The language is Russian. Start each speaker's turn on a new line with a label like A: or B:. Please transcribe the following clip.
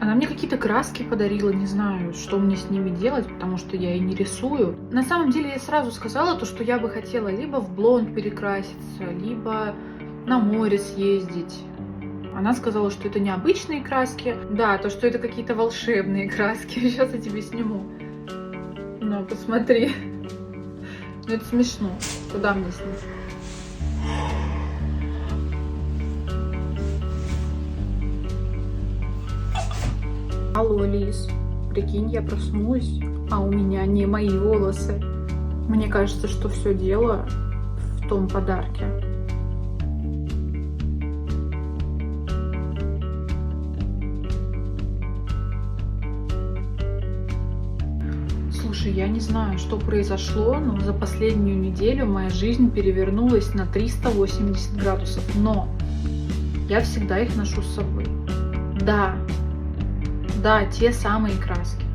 A: Она мне какие-то краски подарила, не знаю, что мне с ними делать, потому что я и не рисую. На самом деле я сразу сказала то, что я бы хотела либо в блонд перекраситься, либо на море съездить. Она сказала, что это необычные краски. Да, то, что это какие-то волшебные краски. Сейчас я тебе сниму. Ну, посмотри. Ну, это смешно. Куда мне снять? Алло, Лиз. Прикинь, я проснулась, а у меня не мои волосы. Мне кажется, что все дело в том подарке. Слушай, я не знаю, что произошло, но за последнюю неделю моя жизнь перевернулась на 380 градусов. Но я всегда их ношу с собой. Да, те самые краски.